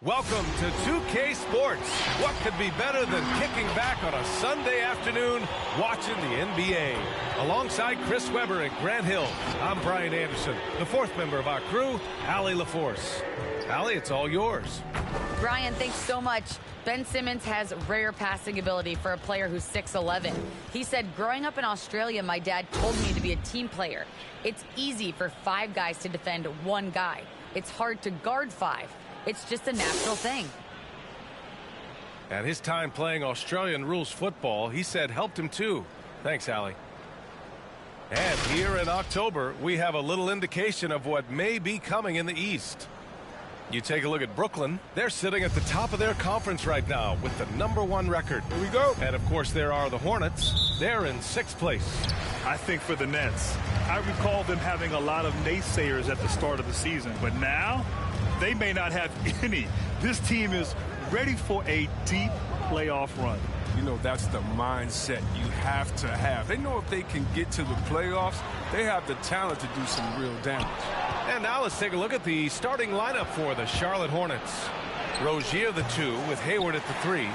Welcome to 2K Sports. What could be better than kicking back on a Sunday afternoon watching the NBA? Alongside Chris Webber and Grant Hill, I'm Brian Anderson, the fourth member of our crew, Allie LaForce. Allie, it's all yours. Brian, thanks so much. Ben Simmons has rare passing ability for a player who's 6'11". He said, growing up in Australia, my dad told me to be a team player. It's easy for 5 guys to defend 1 guy. It's hard to guard 5. It's just a natural thing. And his time playing Australian rules football, he said, helped him too. Thanks, Allie. And here in October, we have a little indication of what may be coming in the East. You take a look at Brooklyn. They're sitting at the top of their conference right now with the #1 record. Here we go. And, of course, there are the Hornets. They're in 6th place. I think for the Nets, I recall them having a lot of naysayers at the start of the season. But now, they may not have any. This team is ready for a deep playoff run. You know, that's the mindset you have to have. They know if they can get to the playoffs, they have the talent to do some real damage. And now let's take a look at the starting lineup for the Charlotte Hornets. Rozier the 2 with Hayward at the 3.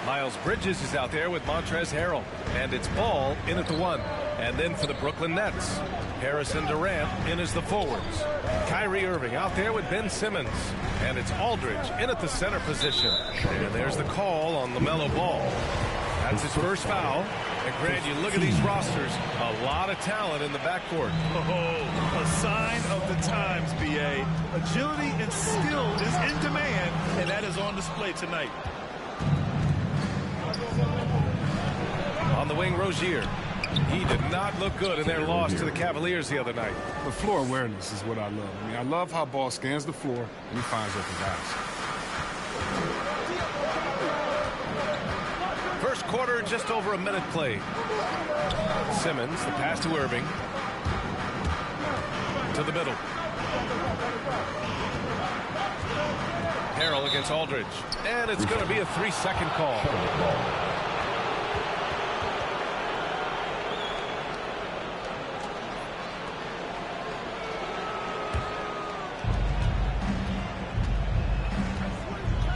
Miles Bridges is out there with Montrezl Harrell. And it's Ball in at the 1. And then for the Brooklyn Nets, Harrison Durant in as the forwards. Kyrie Irving out there with Ben Simmons. And it's Aldridge in at the center position. And there's the call on LaMelo Ball. That's his first foul. And Grant, you look at these rosters, a lot of talent in the backcourt. Oh, a sign of the times, B.A. Agility and skill is in demand, and that is on display tonight. On the wing, Rozier. He did not look good in their loss to the Cavaliers the other night. The floor awareness is what I love. I mean, I love how Ball scans the floor and he finds open guys. First quarter, just over a minute played. Simmons, the pass to Irving. To the middle. Harrell against Aldridge. And it's going to be a 3-second call.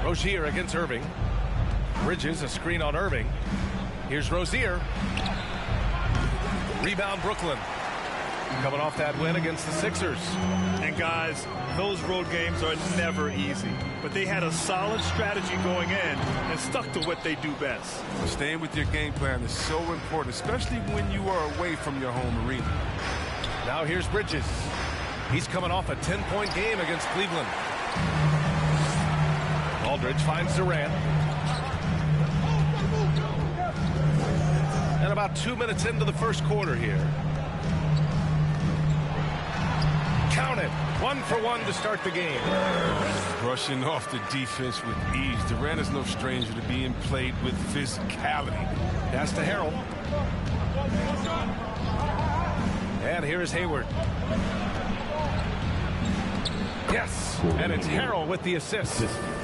Rozier against Irving. Bridges, a screen on Irving. Here's Rozier. Rebound Brooklyn. Coming off that win against the Sixers. And guys, those road games are never easy. But they had a solid strategy going in and stuck to what they do best. Staying with your game plan is so important, especially when you are away from your home arena. Now here's Bridges. He's coming off a 10-point game against Cleveland. Aldridge finds Durant. And about 2 minutes into the first quarter here. Count it. 1 for 1 to start the game. Brushing off the defense with ease. Durant is no stranger to being played with physicality. Pass to Harrell. And here's Hayward. Yes. And it's Harrell with the assist.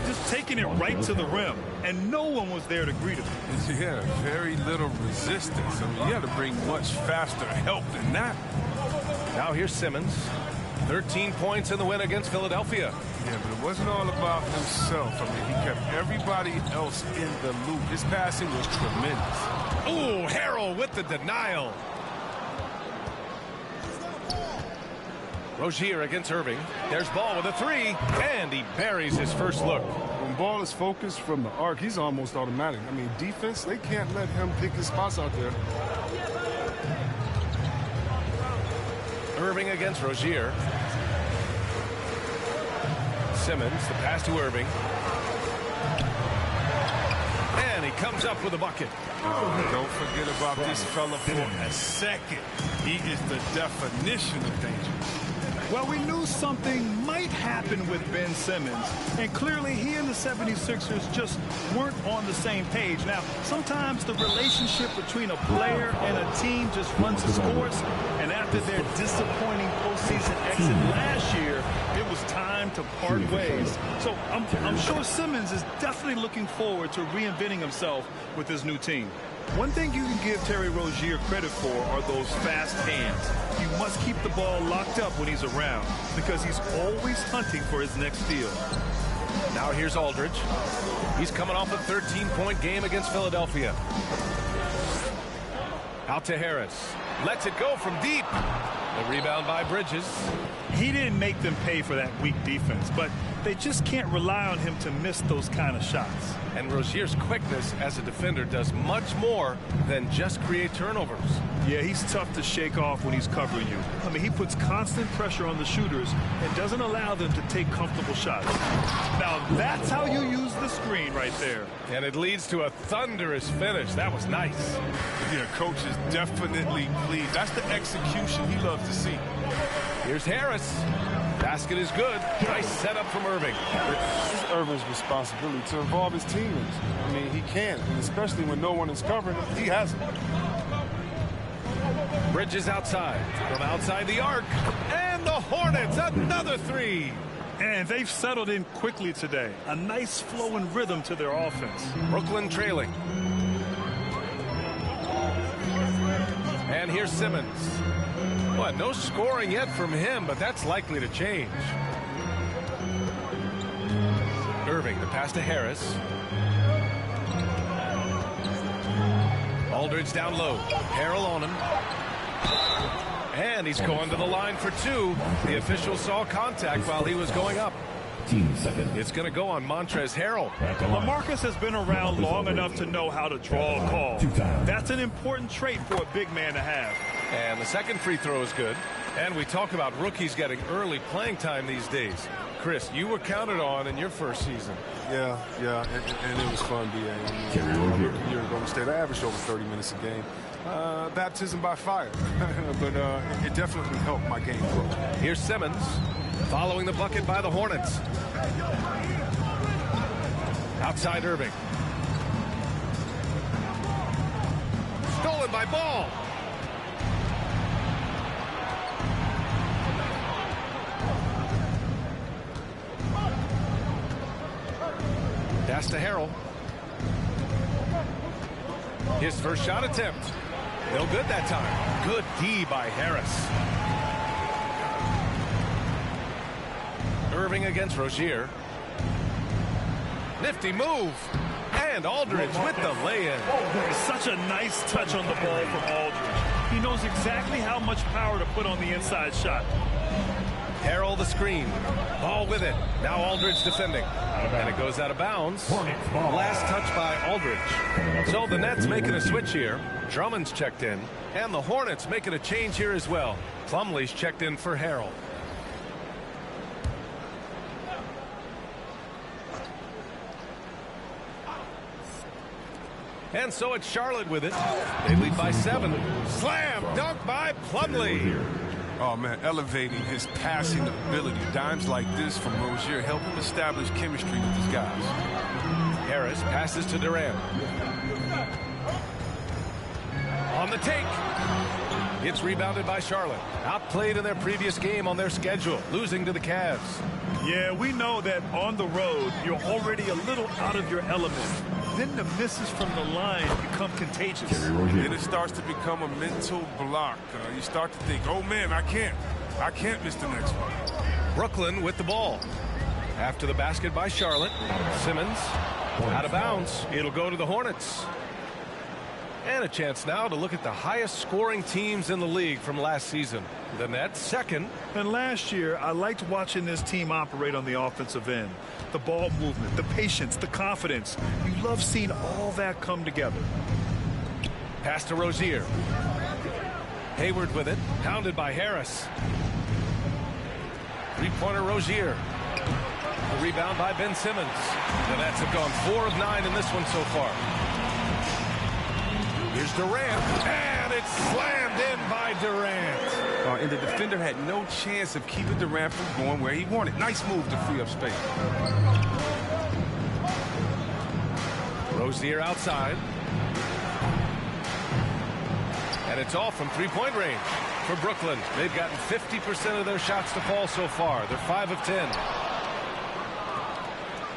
Just taking it right to the rim, and no one was there to greet him. Yeah, very little resistance. I mean, you had to bring much faster help than that. Now here's Simmons. 13 points in the win against Philadelphia. Yeah, but it wasn't all about himself. I mean, he kept everybody else in the loop. His passing was tremendous. Ooh, Harrell with the denial. Rozier against Irving. There's Ball with a 3, and he buries his first look. When Ball is focused from the arc, he's almost automatic. I mean, defense, they can't let him pick his spots out there. Irving against Rozier. Simmons, the pass to Irving. And he comes up with a bucket. Oh, don't forget about this fella for a second. He is the definition of danger. Well, we knew something might happen with Ben Simmons, and clearly he and the 76ers just weren't on the same page. Now, sometimes the relationship between a player and a team just runs its course, and after their disappointing postseason exit last year, it was time to part ways. So I'm sure Simmons is definitely looking forward to reinventing himself with his new team. One thing you can give Terry Rozier credit for are those fast hands. You must keep the ball locked up when he's around because he's always hunting for his next steal. Now here's Aldridge. He's coming off a 13-point game against Philadelphia. Out to Harris. Lets it go from deep. The rebound by Bridges. He didn't make them pay for that weak defense, but they just can't rely on him to miss those kind of shots. And Rozier's quickness as a defender does much more than just create turnovers. Yeah, he's tough to shake off when he's covering you. I mean, he puts constant pressure on the shooters and doesn't allow them to take comfortable shots. Now, that's how you use the screen right there. And it leads to a thunderous finish. That was nice. Yeah, coach is definitely pleased. That's the execution he loves to see. Here's Harris. Basket is good. Nice setup from Irving. It's Irving's responsibility to involve his teammates. I mean, he can, and especially when no one is covering him, he has it. Bridges outside. From outside the arc. And the Hornets, another three. And they've settled in quickly today. A nice flow and rhythm to their offense. Brooklyn trailing. And here's Simmons. Well, no scoring yet from him, but that's likely to change. Irving, the pass to Harris. Aldridge down low. Harrell on him. And he's going to the line for two. The official saw contact while he was going up. It's going to go on Montrezl Harrell. LaMarcus has been around long enough to know how to draw a call. That's an important trait for a big man to have. And the second free throw is good. And we talk about rookies getting early playing time these days. Chris, you were counted on in your first season. Yeah, and it was fun, B.A. My rookie year ago, I averaged over 30 minutes a game. Baptism by fire, but it definitely helped my game grow. Here's Simmons following the bucket by the Hornets. Outside Irving. Stolen by Ball. Pass to Harrell. His first shot attempt. No good that time. Good D by Harris. Irving against Rozier. Nifty move. And Aldridge with the lay-in. Such a nice touch on the ball from Aldridge. He knows exactly how much power to put on the inside shot. Harrell the screen. Ball with it. Now Aldridge defending. And it goes out of bounds. Last touch by Aldridge. So the Nets making a switch here. Drummond's checked in. And the Hornets making a change here as well. Plumlee's checked in for Harrell. And so it's Charlotte with it. They lead by 7. Slam dunk by Plumlee. Oh, man, elevating his passing ability. Dimes like this from Rozier help him establish chemistry with his guys. Harris passes to Durant. On the take. It's rebounded by Charlotte. Outplayed in their previous game on their schedule, losing to the Cavs. Yeah, we know that on the road, you're already a little out of your element. Then the misses from the line become contagious. Then it starts to become a mental block. You start to think, oh, man, I can't miss the next one. Brooklyn with the ball. After the basket by Charlotte. Simmons out of bounds. It'll go to the Hornets. And a chance now to look at the highest scoring teams in the league from last season. The Nets second. And last year, I liked watching this team operate on the offensive end. The ball movement, the patience, the confidence. You love seeing all that come together. Pass to Rozier. Hayward with it. Pounded by Harris. Three-pointer Rozier. The rebound by Ben Simmons. The Nets have gone 4 of 9 in this one so far. Here's Durant, and it's slammed in by Durant. And the defender had no chance of keeping Durant from going where he wanted. Nice move to free up space. Rozier outside. And it's all from three-point range for Brooklyn. They've gotten 50% of their shots to fall so far. They're 5 of 10.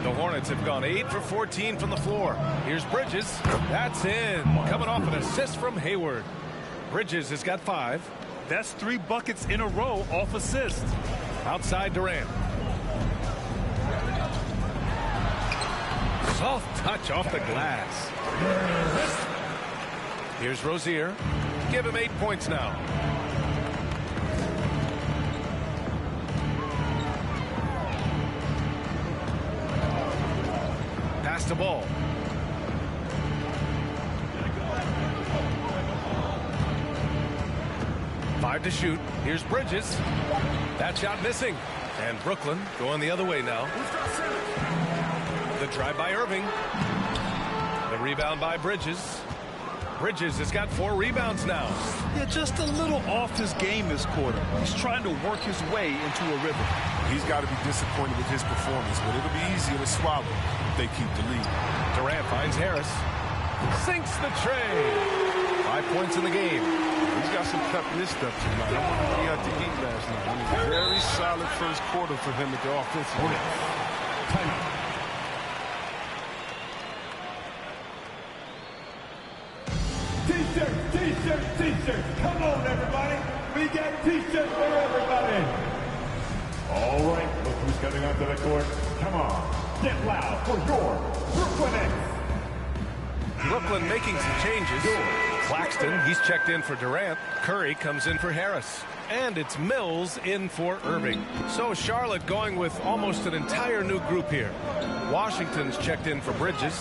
The Hornets have gone 8 for 14 from the floor. Here's Bridges. That's in. Coming off an assist from Hayward. Bridges has got 5. That's 3 buckets in a row off assist. Outside Durant. Soft touch off the glass. Here's Rozier. Give him 8 points now. Pass the ball. Five to shoot. Here's Bridges. That shot missing. And Brooklyn going the other way now. The drive by Irving. The rebound by Bridges. Bridges has got 4 rebounds now. Yeah, just a little off his game this quarter. He's trying to work his way into a rhythm. He's got to be disappointed with his performance, but it'll be easier to swallow if they keep the lead. Durant finds Harris. Sinks the tray. 5 points in the game. He's got some pep in his step tonight. I wonder what he had to eat last night. It was a very solid first quarter for him at the offensive end. Timeout. T-shirts. Come on, everybody. We got T-shirts for everybody. All right, look who's coming onto the court. Come on, get loud for your Brooklyn Nets. Brooklyn making some changes. Claxton, he's checked in for Durant. Curry comes in for Harris. And it's Mills in for Irving. So Charlotte going with almost an entire new group here. Washington's checked in for Bridges.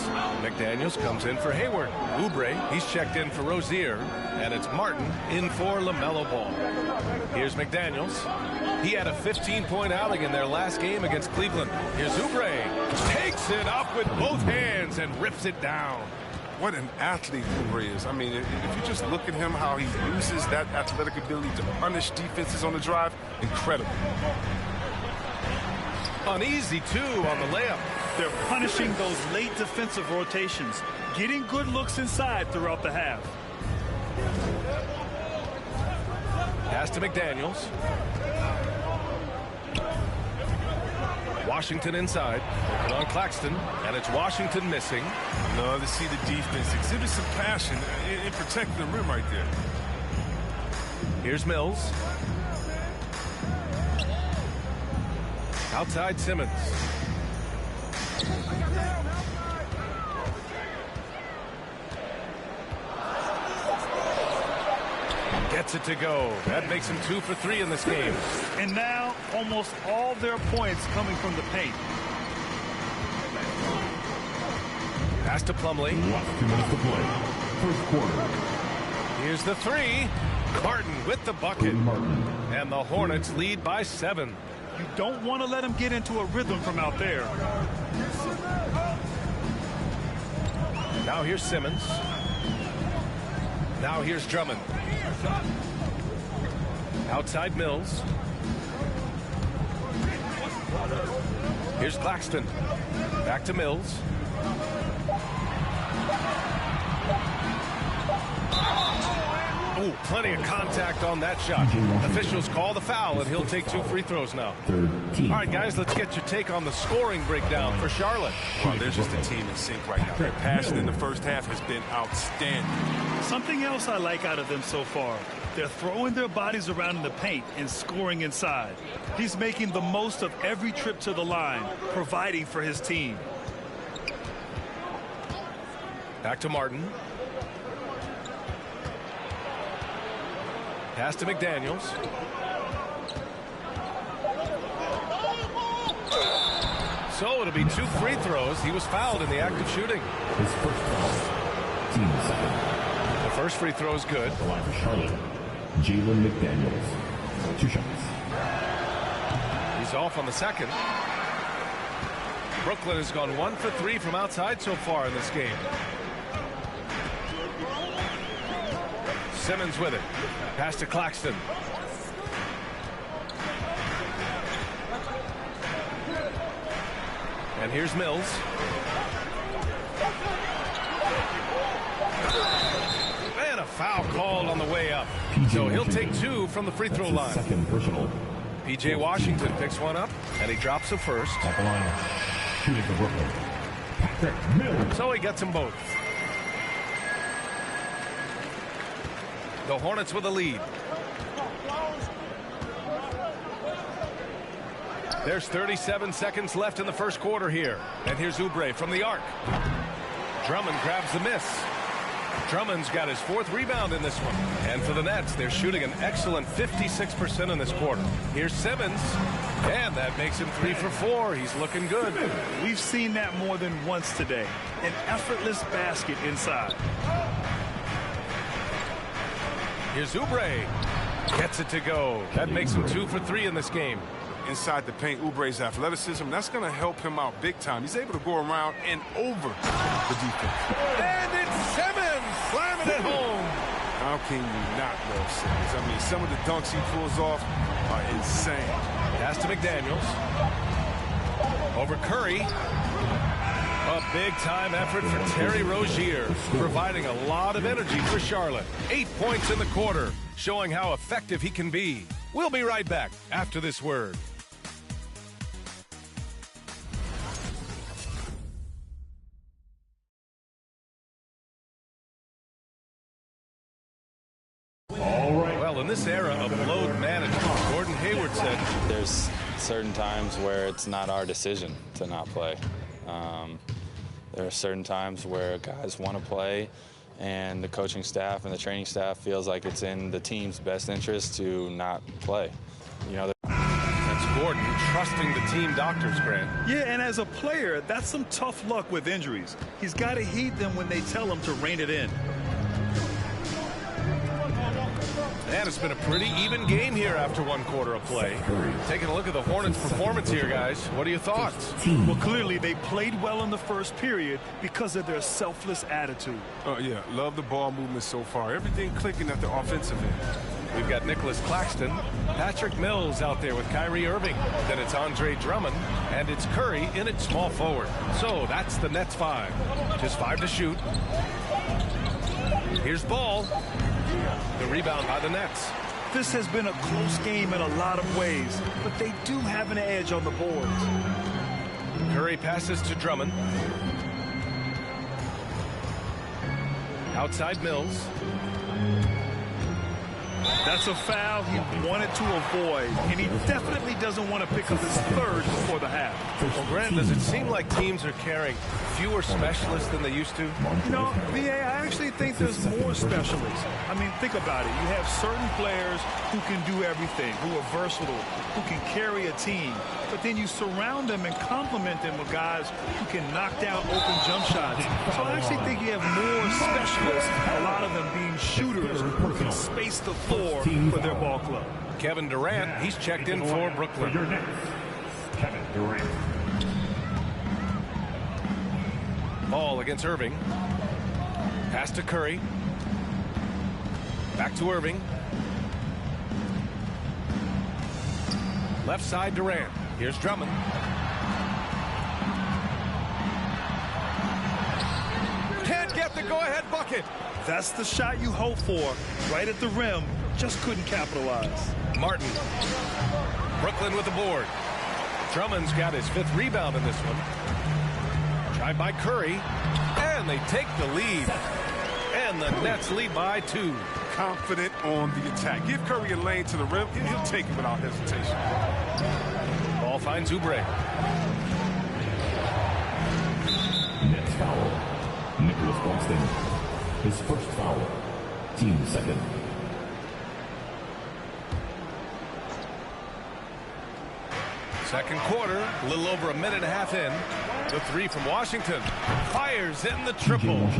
McDaniels comes in for Hayward. Oubre, he's checked in for Rozier. And it's Martin in for LaMelo Ball. Here's McDaniels. He had a 15-point outing in their last game against Cleveland. Here's Oubre. Takes it up with both hands and rips it down. What an athlete Oubre is. I mean, if you just look at him, how he uses that athletic ability to punish defenses on the drive, incredible. An easy 2 on the layup. They're punishing those late defensive rotations, getting good looks inside throughout the half. Pass to McDaniels. Washington inside. And on Claxton. And it's Washington missing. No, to see the defense exhibit some passion in protecting the rim right there. Here's Mills. Outside Simmons. Gets it to go. That makes him 2 for 3 in this game. And now almost all their points coming from the paint. Pass to Plumlee. 2 minutes to play. First quarter. Here's the 3. Carton with the bucket. And the Hornets lead by 7. You don't want to let him get into a rhythm from out there. Now here's Simmons. Now here's Drummond. Outside Mills. Here's Claxton. Back to Mills. Oh, plenty of contact on that shot. Officials call the foul, and he'll take 2 free throws now. All right, guys, let's get your take on the scoring breakdown for Charlotte. Well, they're just a team in sync right now. Their passion in the first half has been outstanding. Something else I like out of them so far. They're throwing their bodies around in the paint and scoring inside. He's making the most of every trip to the line, providing for his team. Back to Martin. Pass to McDaniels. So it'll be 2 free throws. He was fouled in the act of shooting. His first foul. Team second. The first free throw is good. The line for Charlotte. Jalen McDaniels. 2 shots. He's off on the second. Brooklyn has gone 1 for 3 from outside so far in this game. Simmons with it. Pass to Claxton. And here's Mills. And a foul called on the way up. So he'll take 2 from the free throw line. Second personal. P.J. Washington picks one up, and he drops the first. At the line. Shooting for Brooklyn. Patrick Mills. So he gets them both. The Hornets with a lead. There's 37 seconds left in the first quarter here. And here's Oubre from the arc. Drummond grabs the miss. Drummond's got his 4th rebound in this one. And for the Nets, they're shooting an excellent 56% in this quarter. Here's Simmons. And that makes him 3 for 4. He's looking good. We've seen that more than once today. An effortless basket inside. Here's Oubre. Gets it to go. That makes him 2 for 3 in this game. Inside the paint, Oubre's athleticism, that's going to help him out big time. He's able to go around and over the defense. And it's Simmons slamming it home. How can you not love Simmons? I mean, some of the dunks he pulls off are insane. Pass to McDaniels. Over Curry. A big-time effort for Terry Rozier, providing a lot of energy for Charlotte. 8 points in the quarter, showing how effective he can be. We'll be right back after this word. Well, in this era of load management, Gordon Hayward said, there's certain times where it's not our decision to not play. There are certain times where guys want to play, and the coaching staff and the training staff feels like it's in the team's best interest to not play. You know, that's Gordon trusting the team doctors, Grant. Yeah, and as a player, that's some tough luck with injuries. He's got to heed them when they tell him to rein it in. And it's been a pretty even game here after 1 quarter of play. Taking a look at the Hornets' performance here, guys. What are your thoughts? Well, clearly they played well in the first period because of their selfless attitude. Yeah, love the ball movement so far. Everything clicking at the offensive end. We've got Nicholas Claxton, Patrick Mills out there with Kyrie Irving. Then it's Andre Drummond, and it's Curry in at small forward. So that's the Nets 5. Just 5 to shoot. Here's Ball. The rebound by the Nets. This has been a close game in a lot of ways, but they do have an edge on the boards. Curry passes to Drummond. Outside Mills. That's a foul he wanted to avoid, and he definitely doesn't want to pick up his 3rd before the half. Well, Grant, does it seem like teams are carrying fewer specialists than they used to? You know, VA, I actually think there's more specialists. I mean, think about it. You have certain players who can do everything, who are versatile, who can carry a team, but then you surround them and complement them with guys who can knock down open jump shots. So I actually think you have more specialists, a lot of them being shooters who can space the floor for their ball club. Kevin Durant, he's checked in for Brooklyn. Kevin Durant. Ball against Irving. Pass to Curry. Back to Irving. Left side Durant. Here's Drummond. Can't get the go-ahead bucket. That's the shot you hope for. Right at the rim. Just couldn't capitalize. Martin. Brooklyn with the board. Drummond's got his 5th rebound in this one. Tried by Curry. And they take the lead. And the Nets lead by 2. Confident on the attack. Give Curry a lane to the rim. He'll take it without hesitation. Ball finds Oubre. Nets foul. Nicholas Claxton. His 1st foul. Team 2nd. Second quarter, a little over a minute and a half in. The 3 from Washington. Fires in the triple.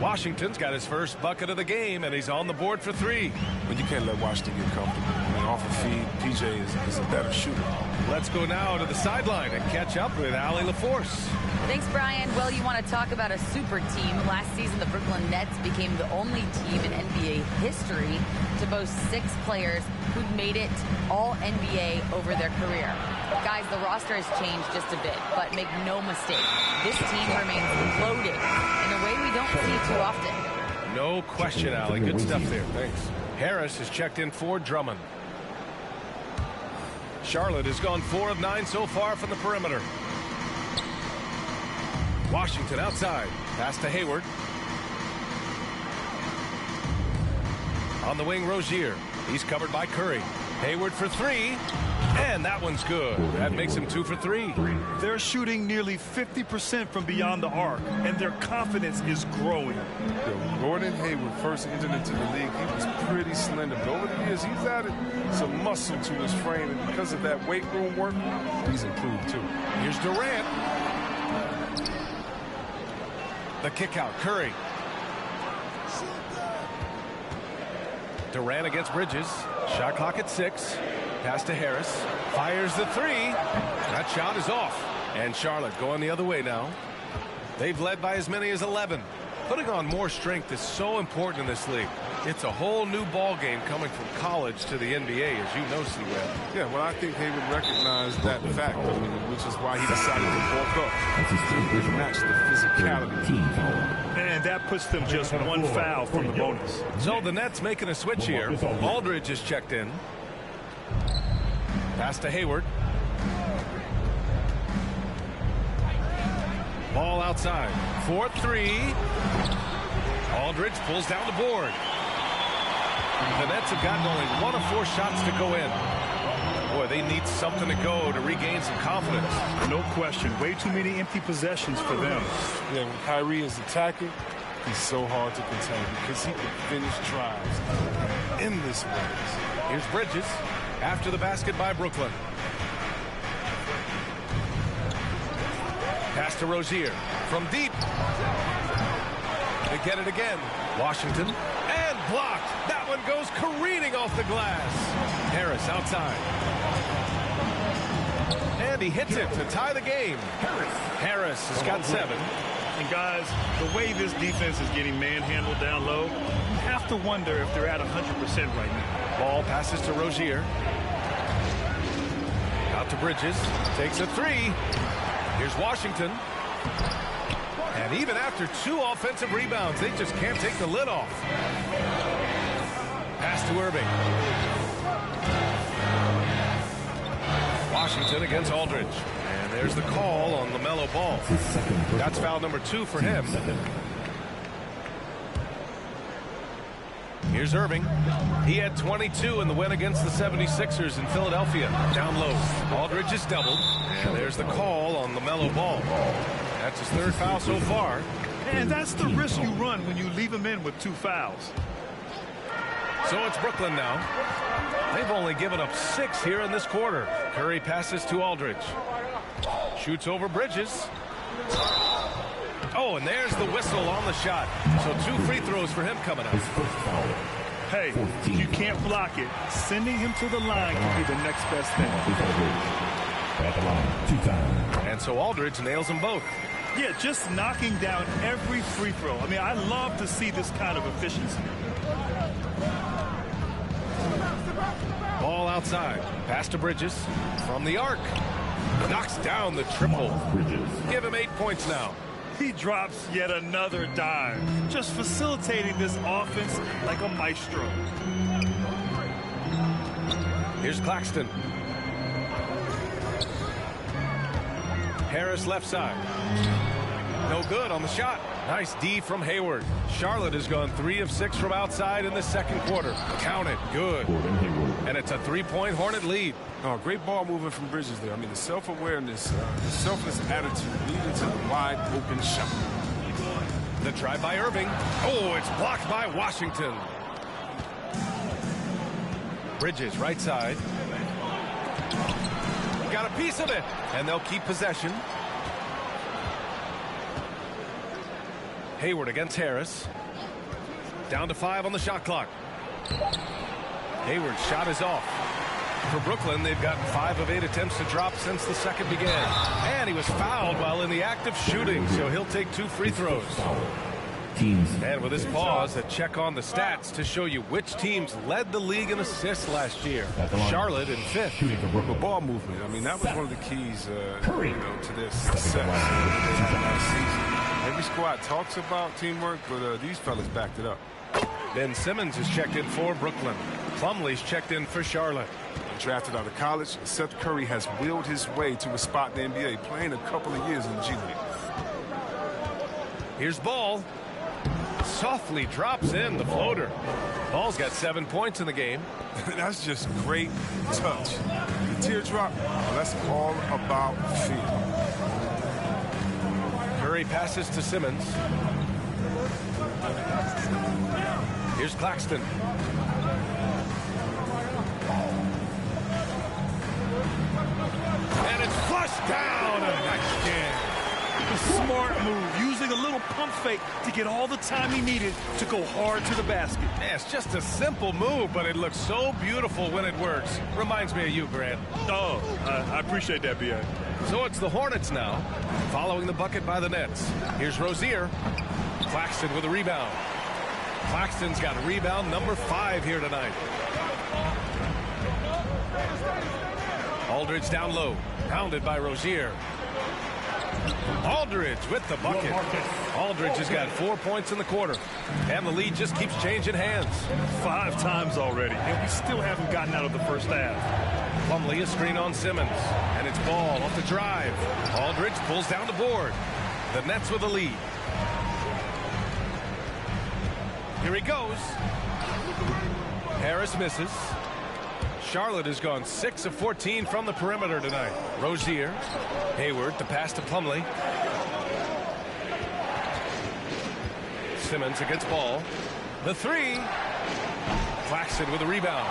Washington's got his first bucket of the game, and he's on the board for 3. But you can't let Washington get comfortable. I mean, off the feed, PJ is a better shooter. Let's go now to the sideline and catch up with Allie LaForce. Thanks, Brian. Well, you want to talk about a super team. Last season, the Brooklyn Nets became the only team in NBA history to boast 6 players who'd made it all NBA over their career. Guys, the roster has changed just a bit, but make no mistake, this team remains loaded in a way we don't see too often. No question, Allie. Good stuff there. Thanks. Harris has checked in for Drummond. Charlotte has gone 4 of 9 so far from the perimeter. Washington outside. Pass to Hayward. On the wing, Rozier. He's covered by Curry. Hayward for 3. And that one's good. That makes him 2 for 3. They're shooting nearly 50% from beyond the arc, and their confidence is growing. Yeah, Gordon Hayward first entered into the league, he was pretty slender. But over the years, he's added some muscle to his frame, and because of that weight room work, he's improved too. Here's Durant. The kick out, Curry. Durant against Bridges. Shot clock at 6. Pass to Harris. Fires the 3. That shot is off. And Charlotte going the other way now. They've led by as many as 11. Putting on more strength is so important in this league. It's a whole new ball game coming from college to the NBA, as you know, C-Web. Yeah, well, I think Hayward recognized that fact, which is why he decided to bulk up to match the physicality. And that puts them just one foul from the bonus. So the Nets making a switch here. Aldridge is checked in. Pass to Hayward. Ball outside. 4-3. Aldridge pulls down the board. The Nets have gotten only 1 of 4 shots to go in. Boy, they need something to go to regain some confidence. No question. Way too many empty possessions for them. Yeah, when Kyrie is attacking, he's so hard to contain because he can finish drives in endless ways. Here's Bridges after the basket by Brooklyn. Pass to Rozier from deep. They get it again. Washington and blocked. That one goes careening off the glass. Harris outside. And he hits it to tie the game. Harris has got 7. And guys, the way this defense is getting manhandled down low, you have to wonder if they're at 100% right now. Ball passes to Rozier. Out to Bridges. Takes a 3. Here's Washington. And even after 2 offensive rebounds, they just can't take the lid off. Pass to Irving. Washington against Aldridge. And there's the call on LaMelo Ball. That's foul number 2 for him. Here's Irving. He had 22 in the win against the 76ers in Philadelphia. Down low. Aldridge is doubled. And there's the call on LaMelo Ball. That's his 3rd foul so far. And that's the risk you run when you leave him in with 2 fouls. So it's Brooklyn now. They've only given up 6 here in this quarter. Curry passes to Aldridge. Shoots over Bridges. Oh, and there's the whistle on the shot. So 2 free throws for him coming up. Hey, if you can't block it, sending him to the line can be the next best thing. At the line, 2 times. And so Aldridge nails them both. Yeah, just knocking down every free throw. I mean, I love to see this kind of efficiency. Ball outside. Pass to Bridges. From the arc. Knocks down the triple. Give him 8 points now. He drops yet another dime. Just facilitating this offense like a maestro. Here's Claxton. Harris left side. No good on the shot. Nice D from Hayward. Charlotte has gone 3 of 6 from outside in the 2nd quarter. Count it. Good. And it's a 3-point Hornet lead. Oh, great ball movement from Bridges there. I mean, the self-awareness, the selfless attitude leading to the wide open shot. The try by Irving. Oh, it's blocked by Washington. Bridges right side. Got a piece of it. And they'll keep possession. Hayward against Harris. Down to 5 on the shot clock. Hayward's shot is off. For Brooklyn, they've gotten 5 of 8 attempts to drop since the 2nd began. And he was fouled while in the act of shooting, so he'll take 2 free throws. And with this pause, a check on the stats to show you which teams led the league in assists last year. Charlotte in 5th. The ball movement, I mean, that was one of the keys to their success they had last season. Every squad talks about teamwork, but these fellas backed it up. Ben Simmons is checked in for Brooklyn. Plumlee's checked in for Charlotte. Drafted out of college, Seth Curry has willed his way to a spot in the NBA, playing a couple of years in the G League. Here's Ball. Softly drops in the floater. Ball's got 7 points in the game. That's just great touch. teardrop, well, that's all about feel. Curry passes to Simmons. Here's Claxton. And it's flushed down. And nice jam. A smart move, using a little pump fake to get all the time he needed to go hard to the basket. Yeah, it's just a simple move, but it looks so beautiful when it works. Reminds me of you, Grant. Oh, I appreciate that, B.A. So it's the Hornets now, following the bucket by the Nets. Here's Rozier. Claxton with a rebound. Claxton's got rebound number 5 here tonight. Aldridge down low, pounded by Rozier. Aldridge with the bucket. Aldridge has got 4 points in the quarter, and the lead just keeps changing hands. 5 times already, and we still haven't gotten out of the first half. Plumlee, a screen on Simmons, and it's Ball off the drive. Aldridge pulls down the board. The Nets with the lead. Here he goes. Harris misses. Charlotte has gone 6 of 14 from the perimeter tonight. Rozier, Hayward, the pass to Plumlee. Simmons against Ball. The 3. Claxton with a rebound.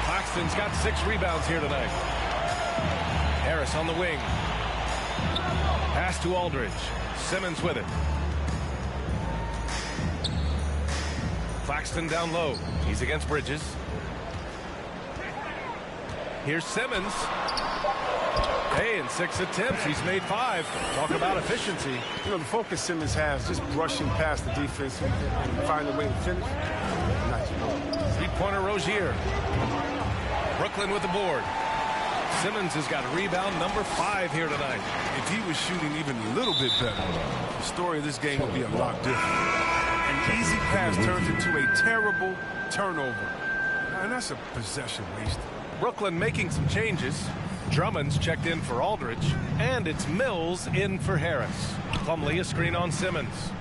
Claxton's got 6 rebounds here tonight. Harris on the wing. Pass to Aldridge. Simmons with it. Claxton down low. He's against Bridges. Here's Simmons. Hey, in 6 attempts, he's made 5. Talk about efficiency. You know, the focus Simmons has, just brushing past the defense and finding a way to finish. Nice. 3-pointer Rozier. Brooklyn with the board. Simmons has got rebound number 5 here tonight. If he was shooting even a little bit better, the story of this game would be a lot different. An easy pass turns into a terrible turnover. And that's a possession waste. Brooklyn making some changes. Drummond's checked in for Aldridge, and it's Mills in for Harris. Plumlee, a screen on Simmons.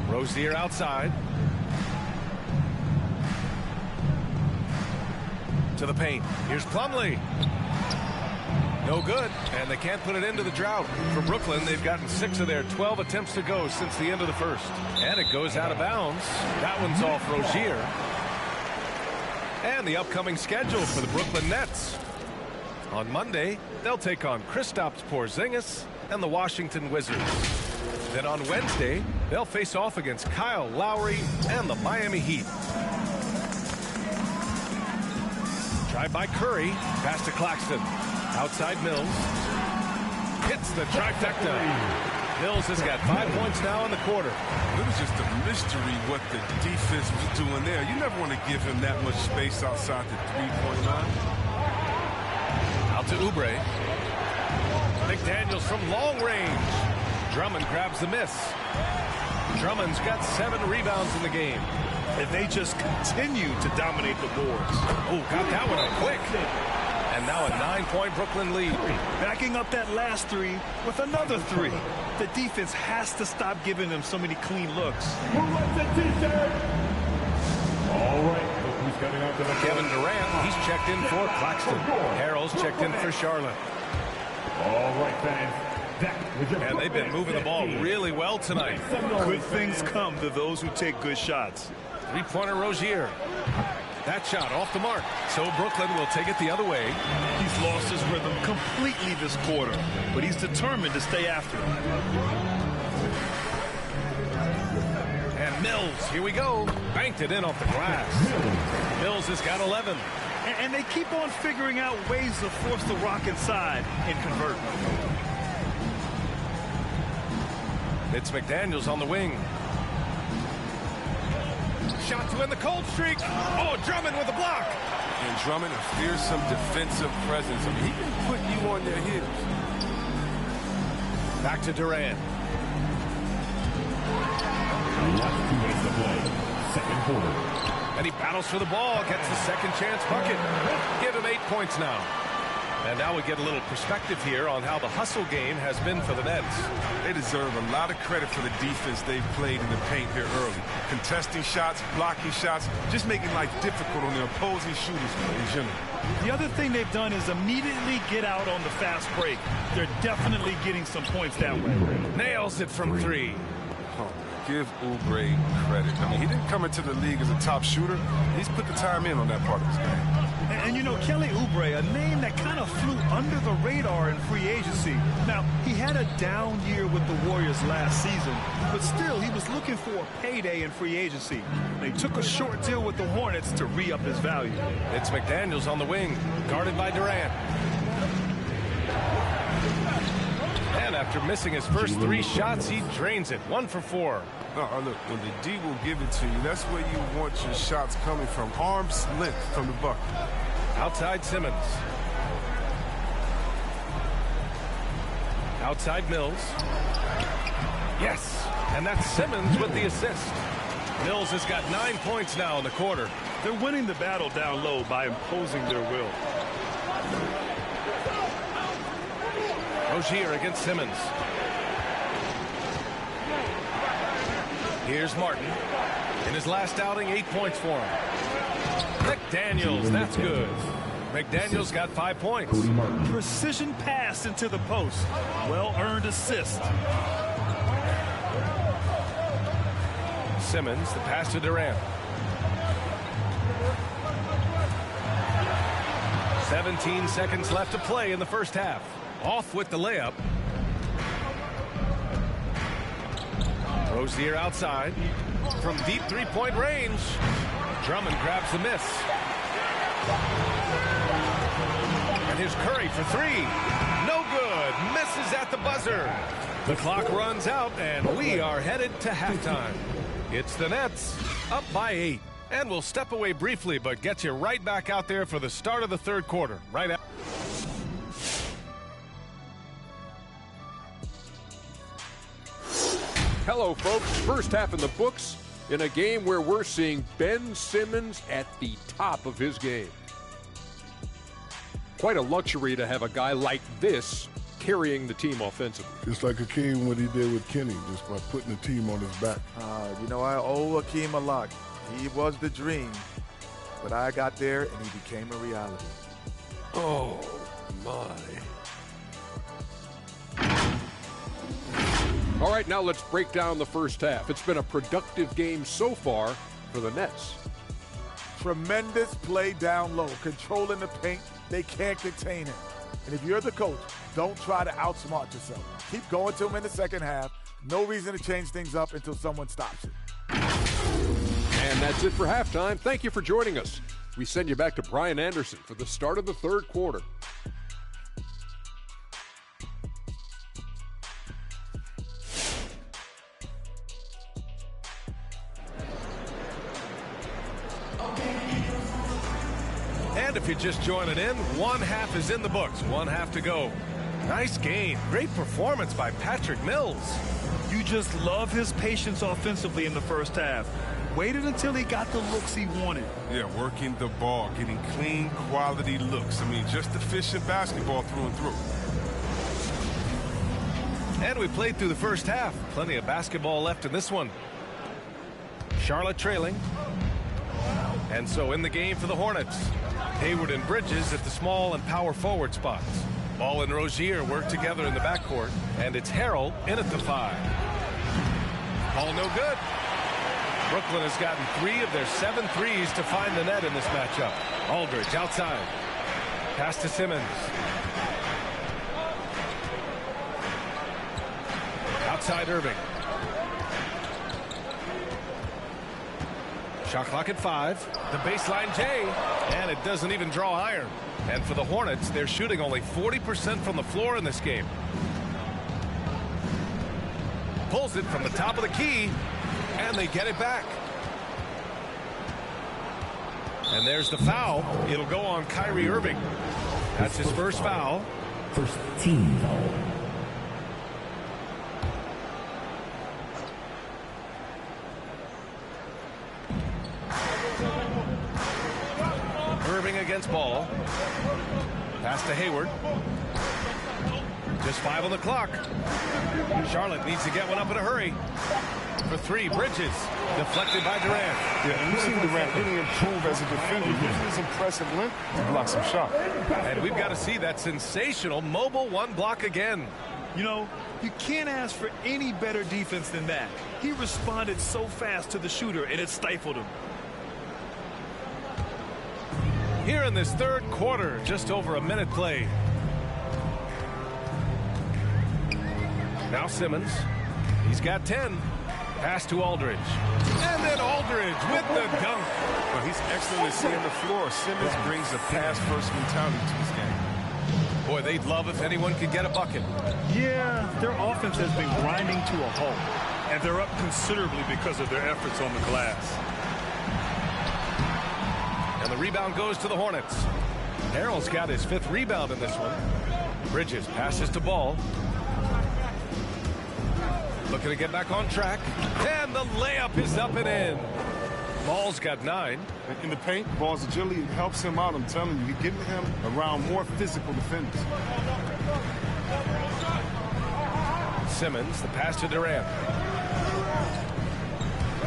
Rozier outside. To the paint. Here's Plumlee. No good, and they can't put it into the drought. For Brooklyn, they've gotten 6 of their 12 attempts to go since the end of the first. And it goes out of bounds. That one's off Rozier. And the upcoming schedule for the Brooklyn Nets. On Monday, they'll take on Kristaps Porzingis and the Washington Wizards. Then on Wednesday, they'll face off against Kyle Lowry and the Miami Heat. Drive by Curry, pass to Claxton. Outside Mills. Hits the trifecta. Mills has got 5 points now in the quarter. It was just a mystery what the defense was doing there. You never want to give him that much space outside the 3-point line. Out to Oubre. McDaniels from long range. Drummond grabs the miss. Drummond's got 7 rebounds in the game. And they just continue to dominate the boards. Oh, got that one up quick. And now a 9-point Brooklyn lead. Backing up that last 3 with another 3. The defense has to stop giving them so many clean looks. Who wants the t-shirt? All right, look who's coming up to the Kevin Durant, he's checked in for Claxton. Harrell's checked in for Charlotte. All right, fans. And they've been moving the ball really well tonight. Good things come to those who take good shots. 3-pointer Rozier. That shot off the mark. So Brooklyn will take it the other way. He's lost his rhythm completely this quarter, but he's determined to stay after it. And Mills, here we go. Banked it in off the glass. Mills has got 11. And they keep on figuring out ways to force the rock inside and convert. It's McDaniels on the wing. Shot to end the cold streak. Oh, Drummond with the block. And Drummond, a fearsome defensive presence. I mean, he can put you on their heels. Back to Durant. Last 2 minutes to play. Second quarter. And he battles for the ball, gets the second chance bucket. Give him 8 points now. And now we get a little perspective here on how the hustle game has been for the Nets. They deserve a lot of credit for the defense they've played in the paint here early. Contesting shots, blocking shots, just making life difficult on the opposing shooters in general. The other thing they've done is immediately get out on the fast break. They're definitely getting some points that way. Nails it from 3. Oh, give Oubre credit. I mean, he didn't come into the league as a top shooter. He's put the time in on that part of his game. And you know, Kelly Oubre, a name that kind of flew under the radar in free agency. Now, he had a down year with the Warriors last season, but still, he was looking for a payday in free agency. They took a short deal with the Hornets to re-up his value. It's McDaniels on the wing, guarded by Durant. And after missing his first 3 shots, he drains it. 1 for 4. Look, when the D will give it to you, that's where you want your shots coming from. Arm's length from the bucket. Outside Simmons. Outside Mills. Yes, and that's Simmons with the assist. Mills has got 9 points now in the quarter. They're winning the battle down low by imposing their will. Rozier against Simmons. Here's Martin. In his last outing, 8 points for him. McDaniels, that's good. McDaniels got 5 points. Precision pass into the post. Well-earned assist. Simmons, the pass to Durant. 17 seconds left to play in the first half. Off with the layup. Rozier outside. From deep three-point range. Drummond grabs the miss. And here's Curry for 3. No good. Misses at the buzzer. The clock runs out, and we are headed to halftime. It's the Nets up by 8. And we'll step away briefly, but get you right back out there for the start of the third quarter. Right after. Hello, folks. First half in the books in a game where we're seeing Ben Simmons at the top of his game. Quite a luxury to have a guy like this carrying the team offensively. It's like Akeem, what he did with Kenny, just by putting the team on his back. You know, I owe Akeem a lot. He was the dream, but I got there and he became a reality. Oh, my. All right, now let's break down the first half. It's been a productive game so far for the Nets. Tremendous play down low, controlling the paint. They can't contain him. And if you're the coach, don't try to outsmart yourself. Keep going to him in the second half. No reason to change things up until someone stops it. And that's it for halftime. Thank you for joining us. We send you back to Brian Anderson for the start of the third quarter. And if you're just joining in, 1 half is in the books. 1 half to go. Nice game. Great performance by Patrick Mills. You just love his patience offensively in the first half. Waited until he got the looks he wanted. Yeah, working the ball, getting clean, quality looks. I mean, just efficient basketball through and through. And we played through the first half. Plenty of basketball left in this one. Charlotte trailing. And so in the game for the Hornets. Hayward and Bridges at the small and power forward spots. Ball and Rozier work together in the backcourt. And it's Harrell in at the 5. Ball no good. Brooklyn has gotten 3 of their 7 threes to find the net in this matchup. Aldridge outside. Pass to Simmons. Outside Irving. Shot clock at 5. The baseline J. And it doesn't even draw iron. And for the Hornets, they're shooting only 40% from the floor in this game. Pulls it from the top of the key. And they get it back. And there's the foul. It'll go on Kyrie Irving. That's his first foul. First team foul. Irving against Ball. Pass to Hayward. Just 5 on the clock. Charlotte needs to get one up in a hurry. For 3, Bridges. Deflected by Durant. Yeah, and we've seen Durant really improve as a defender. Using his impressive length to block some shots. And we've got to see that sensational mobile 1 block again. You know, you can't ask for any better defense than that. He responded so fast to the shooter, and it stifled him. Here in this third quarter, just over a minute played. Now Simmons. He's got 10. Pass to Aldridge. And then Aldridge with the dunk. Well, he's excellent at seeing the floor. Simmons brings a pass-first mentality to his game. Boy, they'd love if anyone could get a bucket. Yeah, their offense has been grinding to a halt, and they're up considerably because of their efforts on the glass. And the rebound goes to the Hornets. Harrell's got his 5th rebound in this one. Bridges passes to Ball. Looking to get back on track. And the layup is up and in. Ball's got 9. In the paint, Ball's agility helps him out. I'm telling you, he's getting him around more physical defenders. Simmons, the pass to Durant.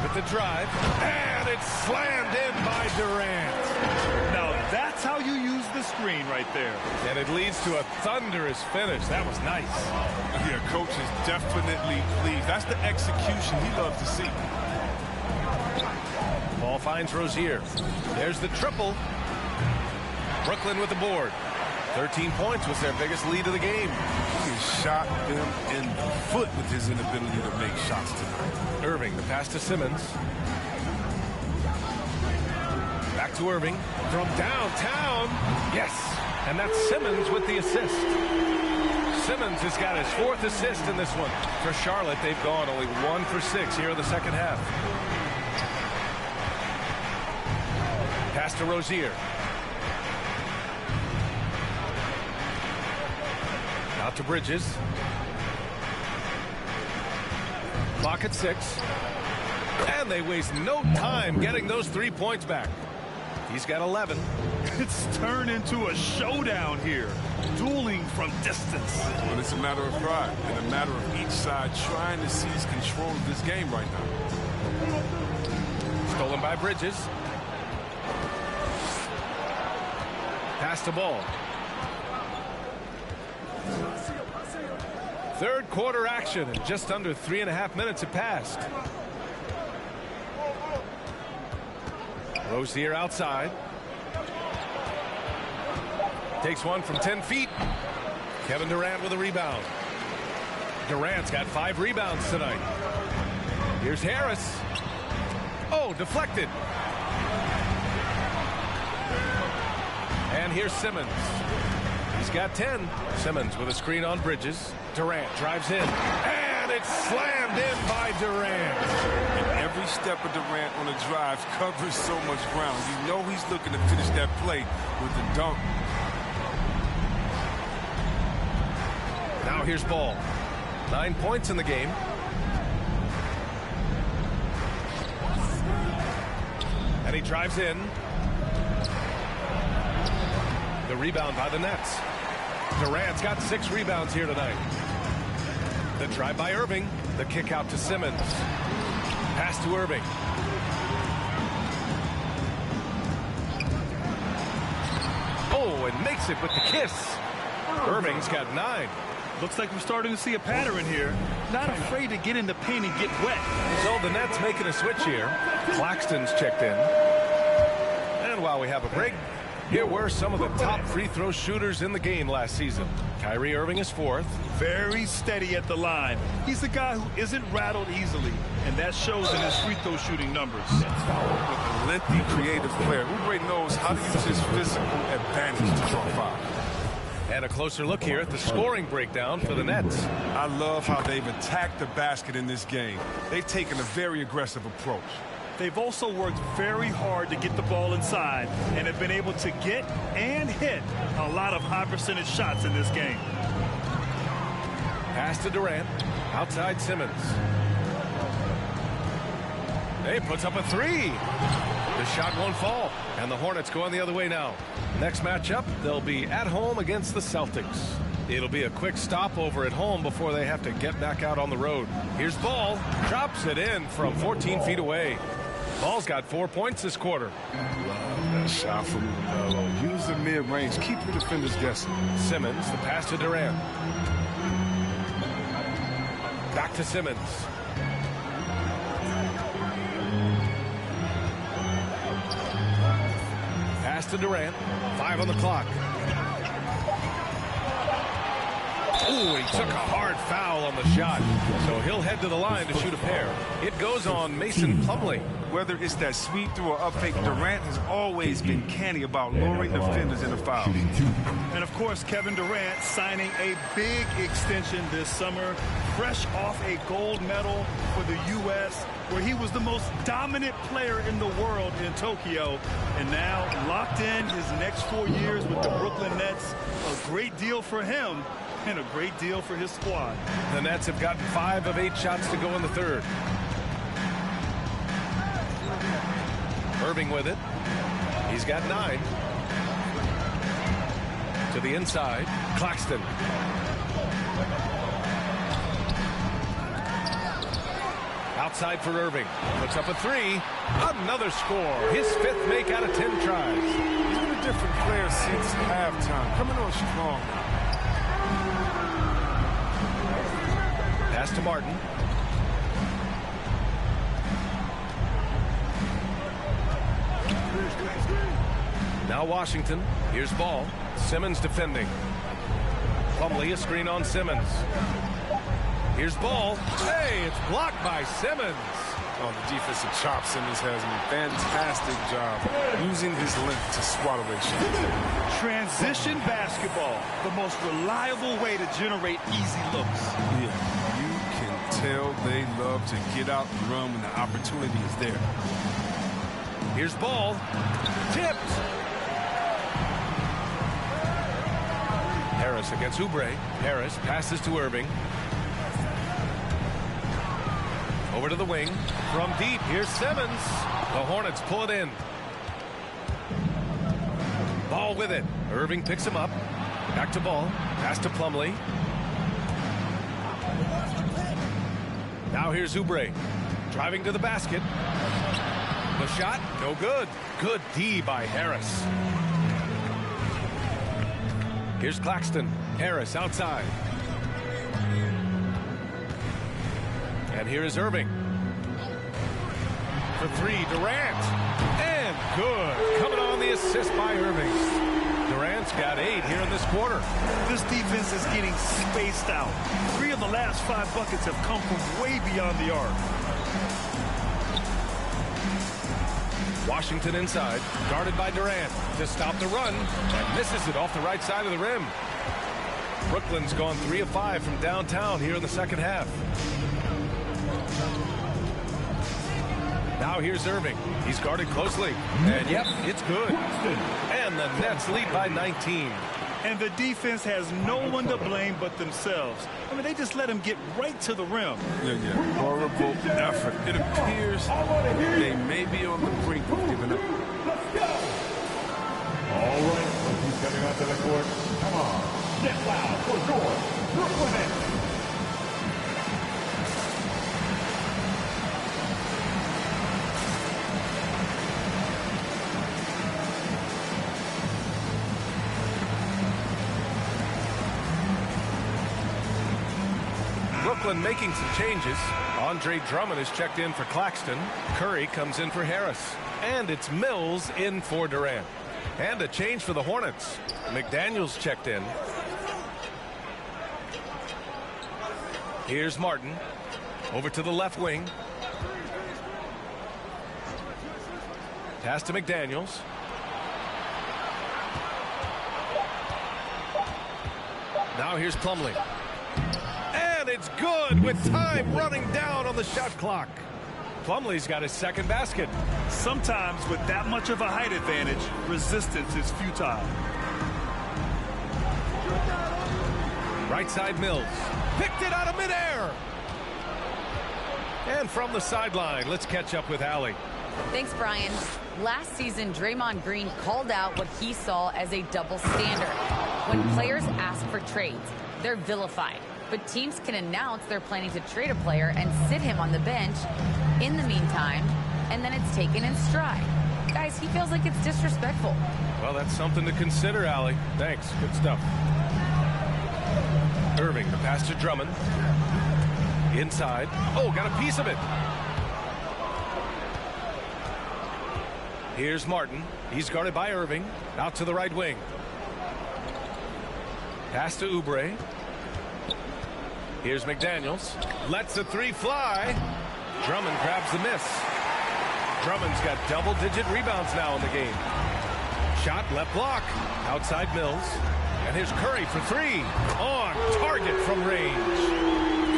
With the drive. And it's slammed in by Durant. Now, that's how you use the screen right there. And it leads to a thunderous finish. That was nice. Yeah, coach is definitely pleased. That's the execution he loves to see. Ball finds Rozier. There's the triple. Brooklyn with the board. 13 points was their biggest lead of the game. He shot them in the foot with his inability to make shots tonight. Irving, the pass to Simmons. Back to Irving. From downtown. Yes. And that's Simmons with the assist. Simmons has got his 4th assist in this one. For Charlotte, they've gone only 1 for 6 here in the second half. Pass to Rozier. Out to Bridges. Clock at 6. And they waste no time getting those 3 points back. He's got 11. It's turned into a showdown here. Dueling from distance. Well, it's a matter of pride and a matter of each side trying to seize control of this game right now. Stolen by Bridges. Pass to Ball. Third quarter action, and just under 3.5 minutes have passed. Rozier outside. Takes one from 10 feet. Kevin Durant with a rebound. Durant's got 5 rebounds tonight. Here's Harris. Oh, deflected. And here's Simmons. He's got 10. Simmons with a screen on Bridges. Durant drives in. And it's slammed in by Durant. And every step of Durant on the drive covers so much ground. You know he's looking to finish that play with the dunk. Now here's Ball. 9 points in the game. And he drives in. The rebound by the Nets. Durant's got 6 rebounds here tonight. The drive by Irving. The kick out to Simmons. Pass to Irving. Oh, and makes it with the kiss. Irving's got 9. Looks like we're starting to see a pattern here. Not afraid to get in the paint and get wet. So the Nets making a switch here. Claxton's checked in. And while we have a break, here were some of the top free throw shooters in the game last season. Kyrie Irving is 4th. Very steady at the line. He's the guy who isn't rattled easily, and that shows in his free throw shooting numbers. With a lengthy, creative player, Oubre knows how to use his physical advantage to draw fouls. And a closer look here at the scoring breakdown for the Nets. I love how they've attacked the basket in this game. They've taken a very aggressive approach. They've also worked very hard to get the ball inside and have been able to get and hit a lot of high percentage shots in this game. Pass to Durant. Outside Simmons. Hey, puts up a three. The shot won't fall. And the Hornets going the other way now. Next matchup, they'll be at home against the Celtics. It'll be a quick stopover at home before they have to get back out on the road. Here's Ball. Drops it in from 14 feet away. Ball's got 4 points this quarter. That shot from LaMelo. Use the mid-range. Keep your defenders guessing. Simmons, the pass to Durant. Back to Simmons. Pass to Durant. 5 on the clock. Ooh, he took a hard foul on the shot. So he'll head to the line to shoot a pair. It goes on Mason Plumlee. Whether it's that sweep through or up fake, Durant has always been canny about luring defenders in the foul. And of course, Kevin Durant signing a big extension this summer, fresh off a gold medal for the U.S., where he was the most dominant player in the world in Tokyo. And now locked in his next 4 years with the Brooklyn Nets. A great deal for him and a great deal for his squad. The Nets have gotten 5 of 8 shots to go in the third. Irving with it. He's got 9. To the inside. Claxton. Outside for Irving. Puts up a 3. Another score. His 5th make out of 10 tries. He's been a different player since halftime. Coming on strong. Pass to Martin. Now Washington. Here's Ball. Simmons defending. Plumlee, a screen on Simmons. Here's Ball. Hey, it's blocked by Simmons. Oh, the defensive chop Simmons has a fantastic job using his length to swat away shots. Transition basketball, the most reliable way to generate easy looks. Yeah, you can tell they love to get out and run when the opportunity is there. Here's Ball. Tipped. Harris against Oubre. Harris passes to Irving. Over to the wing. From deep, here's Simmons. The Hornets pull it in. Ball with it. Irving picks him up. Back to Ball. Pass to Plumlee. Now here's Oubre. Driving to the basket. The shot, no good. Good D by Harris. Here's Claxton. Harris outside. And here is Irving. For 3, Durant. And good. Coming on the assist by Irving. Durant's got 8 here in this quarter. This defense is getting spaced out. 3 of the last 5 buckets have come from way beyond the arc. Washington inside, guarded by Durant to stop the run, and misses it off the right side of the rim. Brooklyn's gone 3 of 5 from downtown here in the second half. Now here's Irving. He's guarded closely. And yep, it's good. And the Nets lead by 19. And the defense has no one to blame but themselves. I mean, they just let him get right to the rim. Yeah. Horrible effort. It appears they may be on the brink of giving up. Let's go. All right, he's coming onto the court. Come on. Get loud for your Brooklyn Nets. Brooklyn making some changes. Andre Drummond is checked in for Claxton. Curry comes in for Harris. And it's Mills in for Durant. And a change for the Hornets. McDaniels checked in. Here's Martin. Over to the left wing. Pass to McDaniels. Now here's Plumlee. And it's good with time running down on the shot clock. Plumlee's got his second basket. Sometimes with that much of a height advantage, resistance is futile. Right side Mills. Picked it out of midair. And from the sideline, let's catch up with Allie. Thanks, Brian. Last season, Draymond Green called out what he saw as a double standard. When players ask for trades, they're vilified. But teams can announce they're planning to trade a player and sit him on the bench in the meantime, and then it's taken in stride. Guys, he feels like it's disrespectful. Well, that's something to consider, Allie. Thanks. Good stuff. Irving, the pass to Drummond. Inside. Oh, got a piece of it. Here's Martin. He's guarded by Irving. Out to the right wing. Pass to Oubre. Here's McDaniels. Lets the three fly. Drummond grabs the miss. Drummond's got double-digit rebounds now in the game. Shot left block. Outside Mills. And here's Curry for three. On target from range.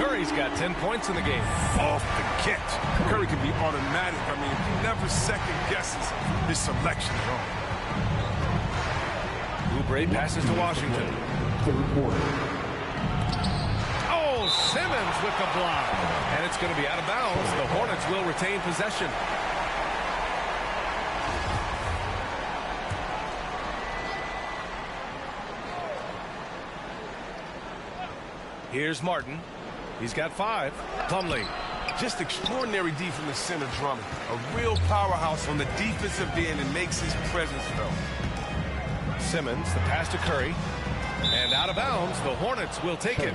Curry's got 10 points in the game. Off the catch. Curry can be automatic. I mean, he never second guesses his selection at all. Oubre passes to Washington. Third quarter. Oh, Simmons with the block. And it's going to be out of bounds. The Hornets will retain possession. Here's Martin. He's got 5. Plumlee. Just extraordinary D from the center, Drummond. A real powerhouse on the defensive end and makes his presence felt. Simmons, the pass to Curry. And out of bounds, the Hornets will take it.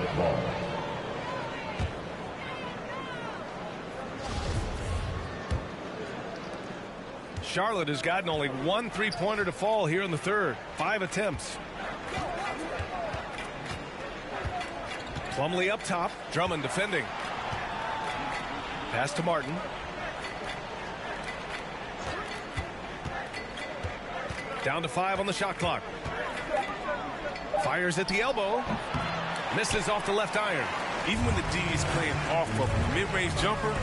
Charlotte has gotten only 1 3-pointer to fall here in the third. 5 attempts. Plumlee up top. Drummond defending. Pass to Martin. Down to 5 on the shot clock. Fires at the elbow. Misses off the left iron. Even when the D is playing off of a mid-range jumper,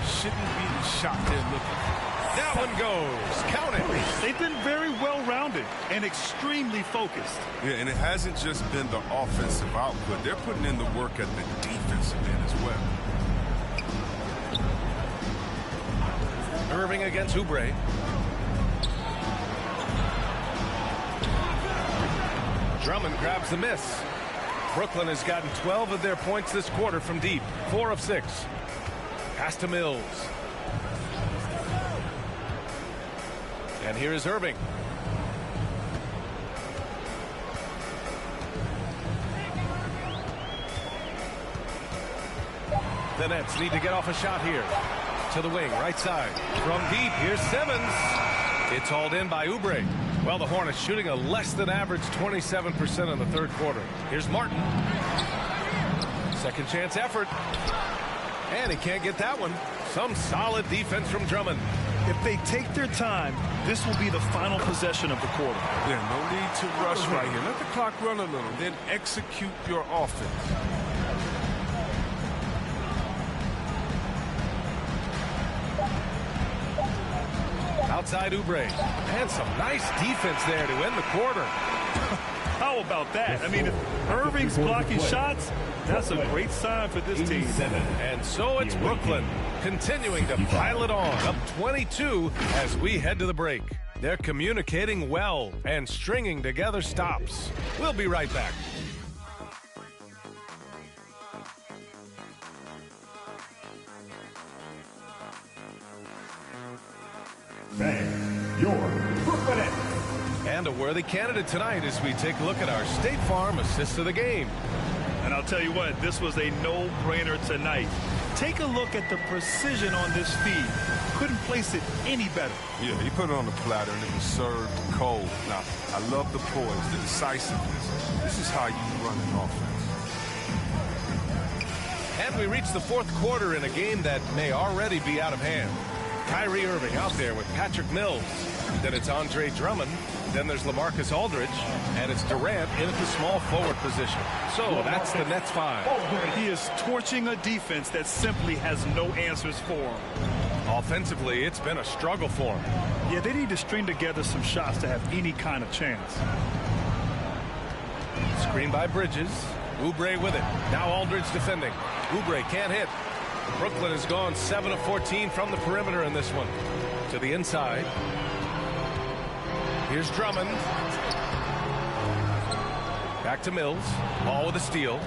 shouldn't be the shot they're looking for. That one goes. Count it. They've been very well-rounded and extremely focused. Yeah, and it hasn't just been the offensive output. They're putting in the work at the defensive end as well. Irving against Oubre. Drummond grabs the miss. Brooklyn has gotten 12 of their points this quarter from deep. 4 of 6. Pass to Mills. And here is Irving. The Nets need to get off a shot here. To the wing, right side. From deep, here's Simmons. It's hauled in by Oubre. Well, the Hornets shooting a less than average 27% in the third quarter. Here's Martin. Second chance effort. And he can't get that one. Some solid defense from Drummond. If they take their time, this will be the final possession of the quarter. Yeah, no need to rush right here. Let the clock run a little, then execute your offense. Outside Oubre. And some nice defense there to end the quarter. How about that? I mean, if Irving's blocking shots, that's a great sign for this team. And so it's Brooklyn continuing to pile it on, up 22 as we head to the break. They're communicating well and stringing together stops. We'll be right back. Thanks, your Brooklyn Nets. And a worthy candidate tonight as we take a look at our State Farm assist of the game. And I'll tell you what, this was a no-brainer tonight. Take a look at the precision on this feed. Couldn't place it any better. Yeah, he put it on the platter and it was served cold. Now, I love the poise, the decisiveness. This is how you run an offense. And we reach the fourth quarter in a game that may already be out of hand. Kyrie Irving out there with Patrick Mills. Then it's Andre Drummond. Then there's LaMarcus Aldridge. And it's Durant in at the small forward position. So that's the Nets 5. He is torching a defense that simply has no answers for him. Offensively, it's been a struggle for him. Yeah, they need to string together some shots to have any kind of chance. Screen by Bridges. Oubre with it. Now Aldridge defending. Oubre can't hit. Brooklyn has gone 7 of 14 from the perimeter in this one. To the inside. Here's Drummond. Back to Mills. Ball with a steal.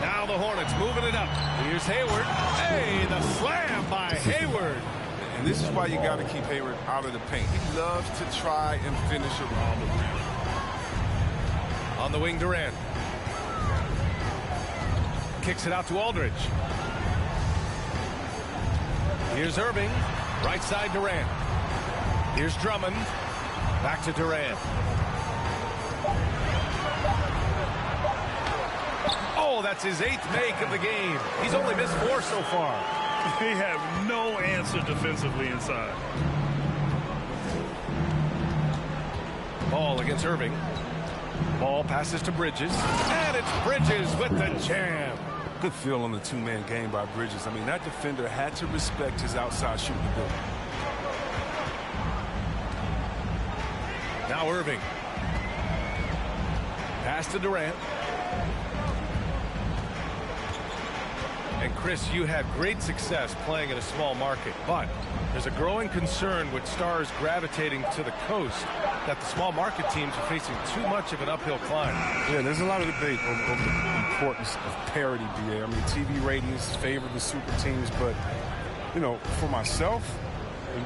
Now the Hornets moving it up. Here's Hayward. Hey, the slam by Hayward. And this is why you got to keep Hayward out of the paint. He loves to try and finish around the rim. On the wing, Durant. Kicks it out to Aldridge. Here's Irving. Right side, Durant. Here's Drummond. Back to Durant. Oh, that's his 8th make of the game. He's only missed 4 so far. They have no answer defensively inside. Ball against Irving. Ball passes to Bridges. And it's Bridges with the jam. Good feel on the two-man game by Bridges. I mean, that defender had to respect his outside shooting ability. Now Irving. Pass to Durant. And Chris, you had great success playing in a small market, but there's a growing concern with stars gravitating to the coast that the small market teams are facing too much of an uphill climb. Yeah, there's a lot of debate over the importance of parity, BA. I mean, TV ratings favor the super teams, but, you know, for myself and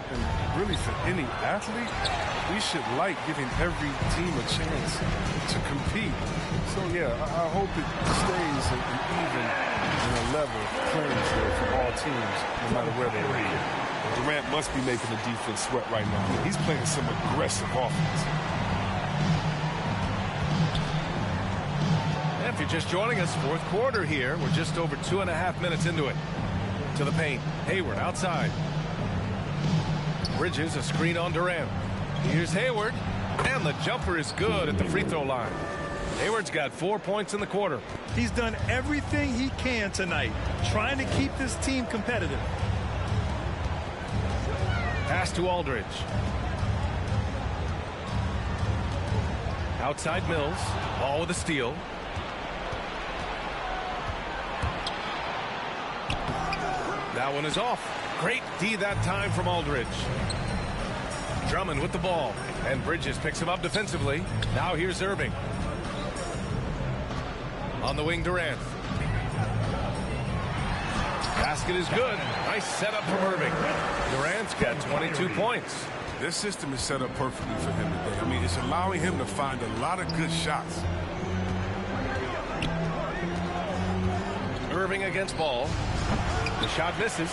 really for any athlete, we should like giving every team a chance to compete. So, yeah, I hope it stays an even level playing field for all teams, no matter where they are. Durant must be making the defense sweat right now. He's playing some aggressive offense. If you're just joining us, 4th quarter here. We're just over 2.5 minutes into it. To the paint. Hayward outside. Bridges, a screen on Durant. Here's Hayward. And the jumper is good at the free throw line. Hayward's got 4 points in the quarter. He's done everything he can tonight, trying to keep this team competitive. Pass to Aldridge. Outside Mills. Ball with a steal. That one is off. Great D that time from Aldridge. Drummond with the ball. And Bridges picks him up defensively. Now here's Irving. On the wing, Durant. Basket is good. Nice setup from Irving. Durant's got 22 points. This system is set up perfectly for him today. I mean, it's allowing him to find a lot of good shots. Irving against Ball. The shot misses.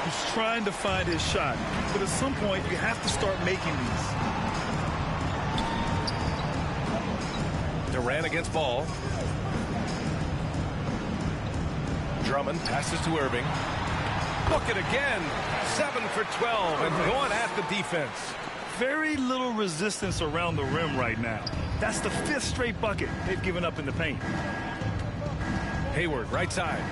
He's trying to find his shot, but at some point you have to start making these. Durant against Ball. Drummond passes to Irving. Look it again. 7 for 12 and going at the defense. Very little resistance around the rim right now. That's the 5th straight bucket they've given up in the paint. Hayward right side.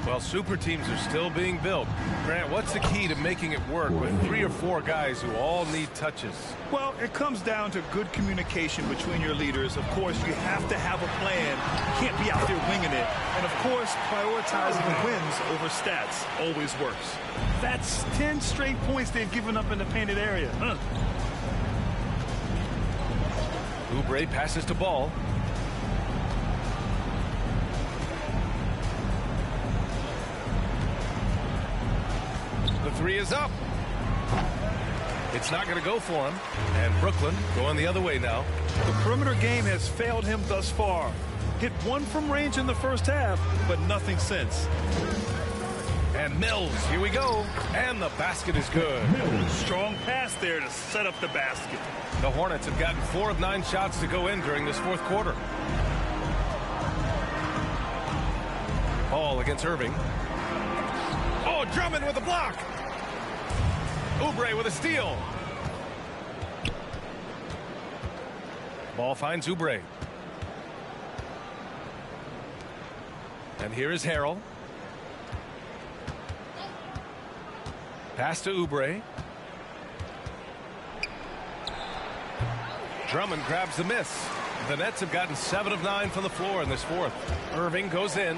Well, super teams are still being built. Grant, what's the key to making it work with 3 or 4 guys who all need touches? Well, it comes down to good communication between your leaders. Of course, you have to have a plan. You can't be out there winging it. And, of course, prioritizing wins over stats always works. That's 10 straight points they've given up in the painted area. Oubre passes to Ball. The 3 is up. It's not going to go for him. And Brooklyn going the other way now. The perimeter game has failed him thus far. Hit 1 from range in the first half, but nothing since. And Mills, here we go. And the basket is good. Strong pass there to set up the basket. The Hornets have gotten 4 of 9 shots to go in during this 4th quarter. Ball against Irving. Oh, Drummond with a block. Oubre with a steal. Ball finds Oubre. And here is Harrell. Pass to Oubre. Drummond grabs the miss. The Nets have gotten 7 of 9 from the floor in this fourth. Irving goes in.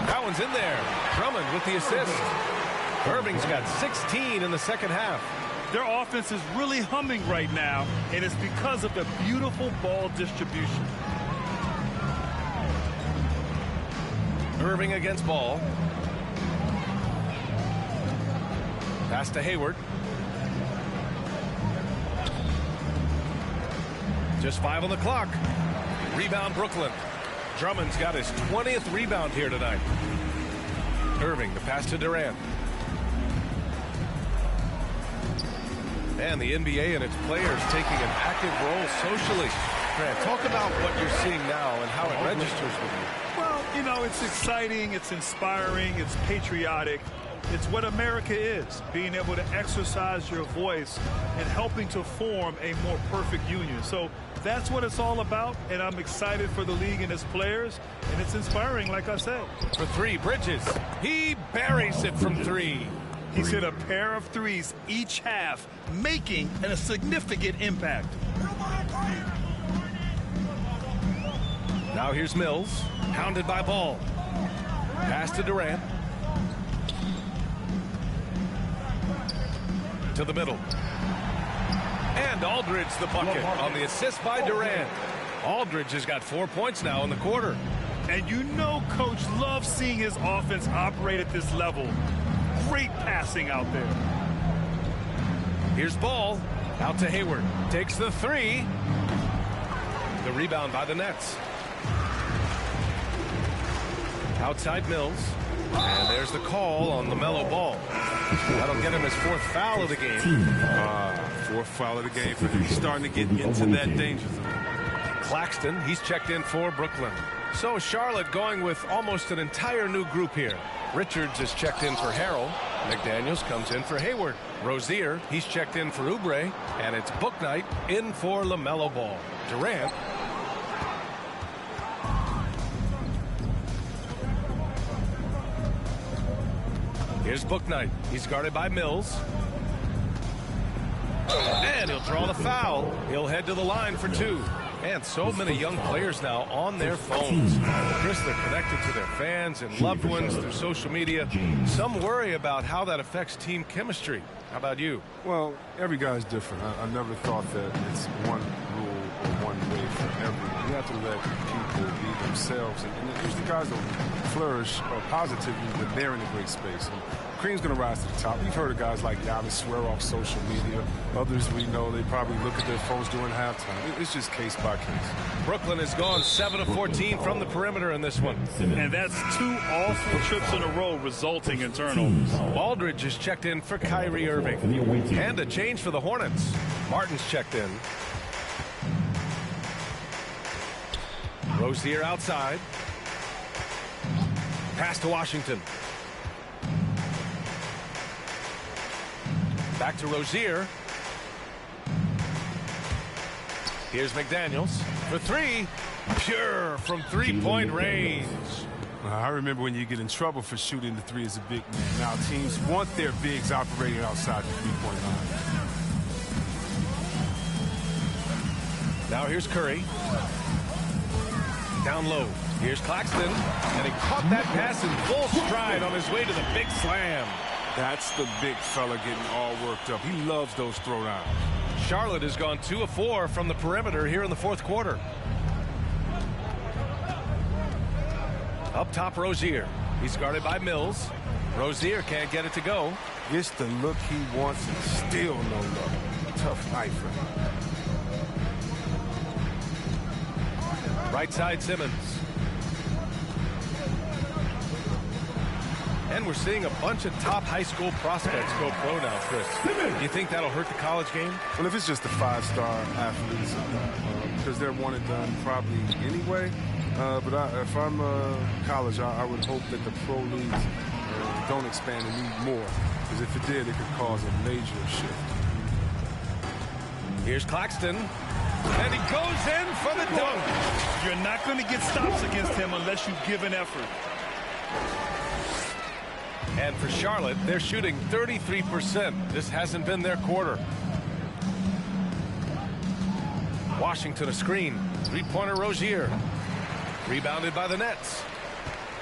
That one's in there. Drummond with the assist. Irving's got 16 in the second half. Their offense is really humming right now, and it's because of the beautiful ball distribution. Irving against Ball. Pass to Hayward. Just 5 on the clock. Rebound Brooklyn. Drummond's got his 20th rebound here tonight. Irving, the pass to Durant. And the NBA and its players taking an active role socially. Grant, talk about what you're seeing now and how it registers with you. Well, you know, it's exciting, it's inspiring, it's patriotic. It's what America is, being able to exercise your voice and helping to form a more perfect union. So that's what it's all about, and I'm excited for the league and its players, and it's inspiring, like I said. For 3, Bridges. He buries it from 3. He's hit a pair of threes each half, making a significant impact. Now here's Mills, hounded by Ball. Pass to Durant. To the middle. And Aldridge the bucket on the assist by Durant. Aldridge has got 4 points now in the quarter. And you know Coach loves seeing his offense operate at this level. Great passing out there. Here's Ball. Out to Hayward. Takes the 3. The rebound by the Nets. Outside Mills. And there's the call on LaMelo Ball. That'll get him his 4th foul of the game. 4th foul of the game for him. He's starting to get into that danger zone. Claxton, he's checked in for Brooklyn. So Charlotte going with almost an entire new group here. Richards is checked in for Harrell. McDaniels comes in for Hayward. Rozier, he's checked in for Oubre. And it's Bouknight in for LaMelo Ball. Durant. Here's Bouknight. He's guarded by Mills. And he'll draw the foul. He'll head to the line for 2. And so many young players now on their phones. Chris, they're connected to their fans and loved ones through social media. Some worry about how that affects team chemistry. How about you? Well, every guy's different. I never thought that it's one rule or one way for everyone. You have to let people be themselves. And usually guys don't flourish positively when they're in a great space. And Cream's going to rise to the top. We've heard of guys like Giannis swear off social media. Others we know they probably look at their phones during halftime. It's just case by case. Brooklyn has gone 7 of 14 from the perimeter in this one. And that's 2 awful trips in a row resulting in turnovers. Aldridge is checked in for Kyrie Irving. And a change for the Hornets. Martin's checked in. Rozier outside. Pass to Washington. Back to Rozier. Here's McDaniels for 3. Pure from 3-point range. I remember when you get in trouble for shooting the 3 as a big man. Now teams want their bigs operating outside the 3-point line. Now here's Curry. Down low. Here's Claxton. And he caught that pass in full stride on his way to the big slam. That's the big fella getting all worked up. He loves those throwdowns. Charlotte has gone 2 of 4 from the perimeter here in the 4th quarter. Up top, Rozier. He's guarded by Mills. Rozier can't get it to go. Gets the look he wants and still no look. Tough night for him. Right side, Simmons. And we're seeing a bunch of top high school prospects go pro now, Chris. Do you think that'll hurt the college game? Well, if it's just the 5-star athletes, because they're one and done probably anyway. But if I'm college, I would hope that the pro leagues don't expand and need more. Because if it did, it could cause a major shift. Here's Claxton. And he goes in for the dunk. You're not going to get stops against him unless you give an effort. And for Charlotte, they're shooting 33%. This hasn't been their quarter. Washington a screen. Three-pointer Rozier. Rebounded by the Nets.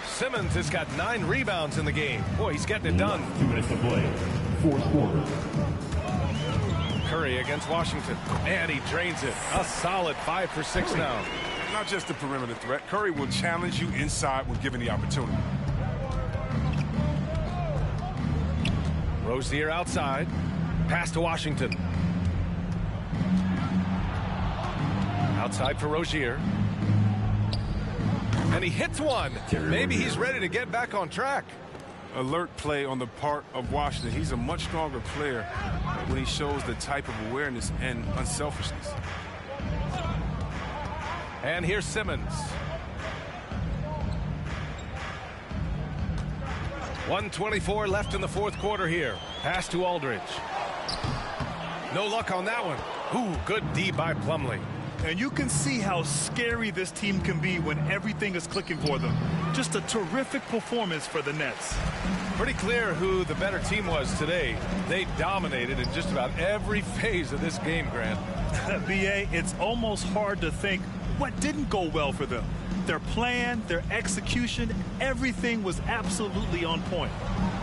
Simmons has got 9 rebounds in the game. Boy, he's getting it done. 2 minutes to play. Fourth quarter. Curry against Washington. And he drains it. A solid 5 for 6 now. Not just the perimeter threat. Curry will challenge you inside when given the opportunity. Rozier outside. Pass to Washington. Outside for Rozier. And he hits one. Maybe he's ready to get back on track. Alert play on the part of Washington. He's a much stronger player when he shows the type of awareness and unselfishness. And here's Simmons. 1:24 left in the fourth quarter here. Pass to Aldridge. No luck on that one. Ooh, good D by Plumlee. And you can see how scary this team can be when everything is clicking for them. Just a terrific performance for the Nets. Pretty clear who the better team was today. They dominated in just about every phase of this game, Grant. B.A., it's almost hard to think what didn't go well for them. Their plan, their execution, everything was absolutely on point.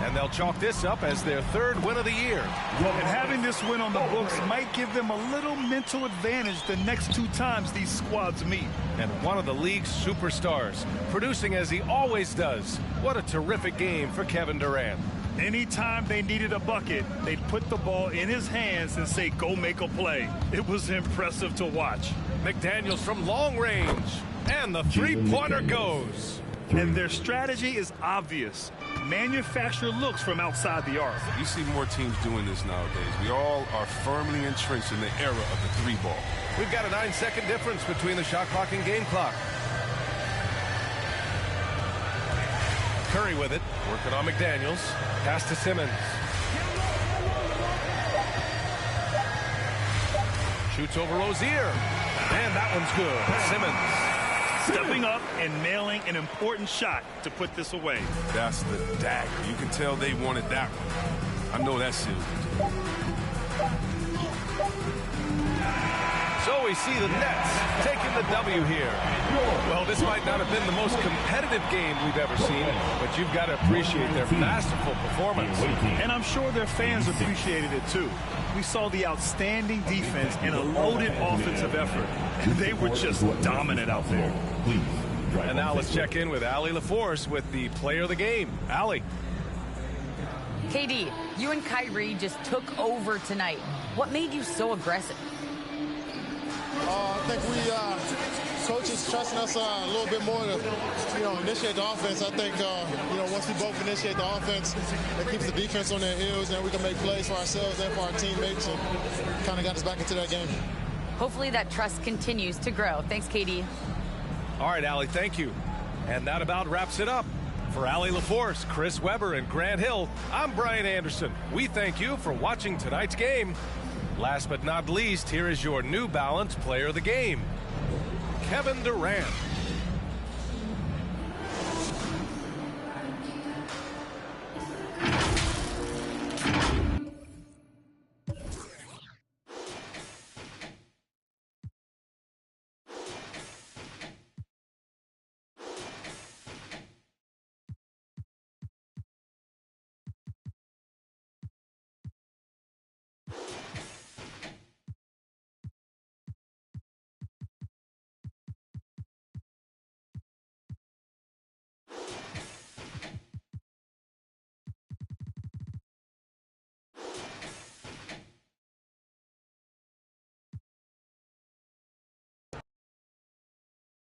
And they'll chalk this up as their 3rd win of the year. And having this win on the books might give them a little mental advantage the next 2 times these squads meet. And one of the league's superstars, producing as he always does. What a terrific game for Kevin Durant. Anytime they needed a bucket, they'd put the ball in his hands and say, go make a play. It was impressive to watch. McDaniels from long range. And the three-pointer goes. And their strategy is obvious. Manufacture looks from outside the arc. You see more teams doing this nowadays. We all are firmly entrenched in the era of the 3-ball. We've got a 9-second difference between the shot clock and game clock. Curry with it, working on McDaniels. Pass to Simmons. Shoots over Rozier. And that one's good. Simmons stepping up and nailing an important shot to put this away. That's the dagger. You can tell they wanted that one. I know that sealed it. So we see the Nets taking the W here. Well, this might not have been the most competitive game we've ever seen, but you've got to appreciate their masterful performance. And I'm sure their fans appreciated it too. We saw the outstanding defense and a loaded offensive effort. They were just dominant out there. And now let's check in with Allie LaForce with the player of the game. Allie. KD, you and Kyrie just took over tonight. What made you so aggressive? I think we coaches trusting us a little bit more to, initiate the offense. I think, once we both initiate the offense, it keeps the defense on their heels, and we can make plays for ourselves and for our teammates, and kind of got us back into that game. Hopefully that trust continues to grow. Thanks, KD. All right, Allie, thank you. And that about wraps it up. For Allie LaForce, Chris Webber, and Grant Hill, I'm Brian Anderson. We thank you for watching tonight's game. Last but not least, here is your New Balance player of the game, Kevin Durant.